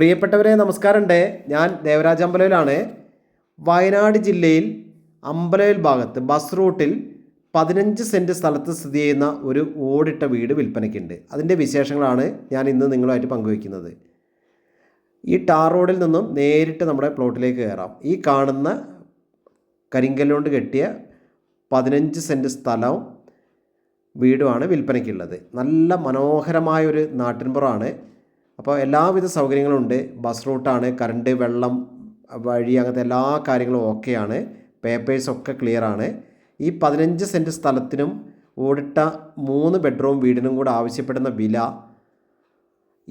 പ്രിയപ്പെട്ടവരെ നമസ്കാരമുണ്ട്. ഞാൻ ദേവരാജ് അമ്പലയിലാണ്. വയനാട് ജില്ലയിൽ അമ്പലവയൽ ഭാഗത്ത് ബസ് റൂട്ടിൽ 15 സെൻറ്റ് സ്ഥലത്ത് സ്ഥിതി ചെയ്യുന്ന ഒരു ഓടിട്ട വീട് വിൽപ്പനയ്ക്കുണ്ട്. അതിൻ്റെ വിശേഷങ്ങളാണ് ഞാൻ ഇന്ന് നിങ്ങളുമായിട്ട് പങ്കുവയ്ക്കുന്നത്. ഈ ടാർ റോഡിൽ നിന്നും നേരിട്ട് നമ്മുടെ പ്ലോട്ടിലേക്ക് കയറാം. ഈ കാണുന്ന കരിങ്കല്ലുകൊണ്ട് കെട്ടിയ 15 സെൻറ്റ് സ്ഥലവും വീടുമാണ് വിൽപ്പനയ്ക്കുള്ളത്. നല്ല മനോഹരമായൊരു നാട്ടിൻപുറമാണ്. അപ്പോൾ എല്ലാവിധ സൗകര്യങ്ങളുണ്ട്. ബസ് റൂട്ടാണ്, കറണ്ട്, വെള്ളം, വഴി, അങ്ങനത്തെ എല്ലാ കാര്യങ്ങളും ഓക്കെയാണ്. പേപ്പേഴ്സൊക്കെ ക്ലിയറാണ്. ഈ 15 സെൻറ്റ് സ്ഥലത്തിനും ഓടിട്ട 3 ബെഡ്റൂം വീടിനും കൂടെ ആവശ്യപ്പെടുന്ന വില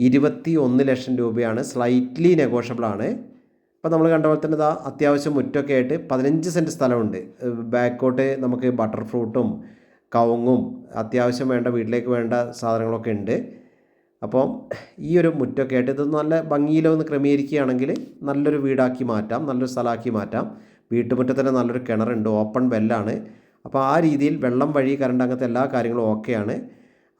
21 ലക്ഷം രൂപയാണ്. സ്ലൈറ്റ്ലി നെഗോഷ്യബിളാണ്. ഇപ്പോൾ നമ്മൾ കണ്ട പോലെ തന്നെ ഇതാ അത്യാവശ്യം മുറ്റമൊക്കെ ആയിട്ട് 15 സെൻറ്റ് സ്ഥലമുണ്ട്. ബാക്കോട്ട് നമുക്ക് ബട്ടർ ഫ്രൂട്ടും കവുങ്ങും അത്യാവശ്യം വേണ്ട വീട്ടിലേക്ക് വേണ്ട സാധനങ്ങളൊക്കെ ഉണ്ട്. അപ്പം ഈ ഒരു മുറ്റമൊക്കെ ആയിട്ട് ഇത് നല്ല ഭംഗിയിലൊന്ന് ക്രമീകരിക്കുകയാണെങ്കിൽ നല്ലൊരു വീടാക്കി മാറ്റാം, നല്ലൊരു സ്ഥലമാക്കി മാറ്റാം. വീട്ടുമുറ്റത്തിന് നല്ലൊരു കിണറുണ്ട്, ഓപ്പൺ വെല്ലാണ്. അപ്പോൾ ആ രീതിയിൽ വെള്ളം, വഴി, കറണ്ട്, അങ്ങനത്തെ എല്ലാ കാര്യങ്ങളും ഓക്കെയാണ്.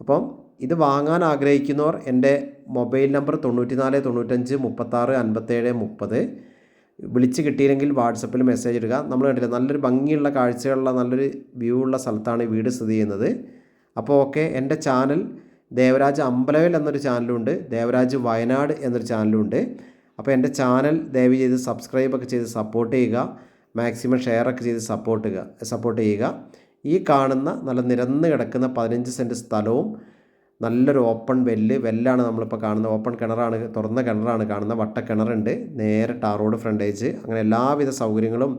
അപ്പം ഇത് വാങ്ങാൻ ആഗ്രഹിക്കുന്നവർ എൻ്റെ മൊബൈൽ നമ്പർ 94 95 36 57 30 വിളിച്ച് കിട്ടിയില്ലെങ്കിൽ വാട്സപ്പിൽ മെസ്സേജ് ഇടുക. നമ്മൾ കണ്ടില്ല, നല്ലൊരു ഭംഗിയുള്ള കാഴ്ചകളുള്ള നല്ലൊരു വ്യൂ ഉള്ള സ്ഥലത്താണ് ഈ വീട് സ്ഥിതി ചെയ്യുന്നത്. അപ്പോൾ ഓക്കെ, എൻ്റെ ചാനൽ ദേവരാജ് അമ്പലവയൽ എന്നൊരു ചാനലുണ്ട്, ദേവരാജ് വയനാട് എന്നൊരു ചാനലുണ്ട്. അപ്പോൾ എൻ്റെ ചാനൽ ദയവ് ചെയ്ത് സബ്സ്ക്രൈബൊക്കെ ചെയ്ത് സപ്പോർട്ട് ചെയ്യുക. മാക്സിമം ഷെയറൊക്കെ ചെയ്ത് സപ്പോർട്ട് ചെയ്യുക. ഈ കാണുന്ന നല്ല നിരന്ന് കിടക്കുന്ന 15 സെൻറ്റ് സ്ഥലവും നല്ലൊരു ഓപ്പൺ വെല്ലാണ് നമ്മളിപ്പോൾ കാണുന്ന. ഓപ്പൺ കിണറാണ്, തുറന്ന കിണറാണ് കാണുന്ന. വട്ടക്കിണറുണ്ട്, നേരെ ടാർ റോഡ് ഫ്രണ്ടേജ്, അങ്ങനെ എല്ലാവിധ സൗകര്യങ്ങളും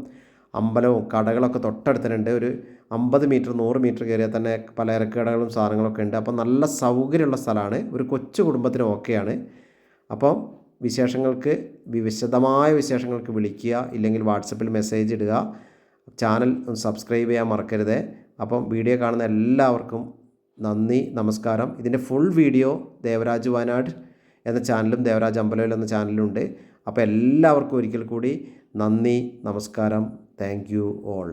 അമ്പലവും കടകളൊക്കെ തൊട്ടടുത്തുണ്ട്. ഒരു 50 മീറ്റർ 100 മീറ്റർ കയറിയാൽ തന്നെ പലചരക്ക് കടകളും സാധനങ്ങളൊക്കെ ഉണ്ട്. അപ്പം നല്ല സൗകര്യമുള്ള സ്ഥലമാണ്. ഒരു കൊച്ചു കുടുംബത്തിന് ഓക്കെയാണ്. അപ്പം വിശദമായ വിശേഷങ്ങൾക്ക് വിളിക്കുക, ഇല്ലെങ്കിൽ വാട്സപ്പിൽ മെസ്സേജ് ഇടുക. ചാനൽ സബ്സ്ക്രൈബ് ചെയ്യാൻ മറക്കരുത്. അപ്പം വീഡിയോ കാണുന്ന എല്ലാവർക്കും നന്ദി, നമസ്കാരം. ഇതിൻ്റെ ഫുൾ വീഡിയോ ദേവരാജ് വയനാട് എന്ന ചാനലും ദേവരാജ് അമ്പലവയൽ എന്ന ചാനലുണ്ട്. അപ്പോൾ എല്ലാവർക്കും ഒരിക്കൽ കൂടി നന്ദി, നമസ്കാരം. Thank you all.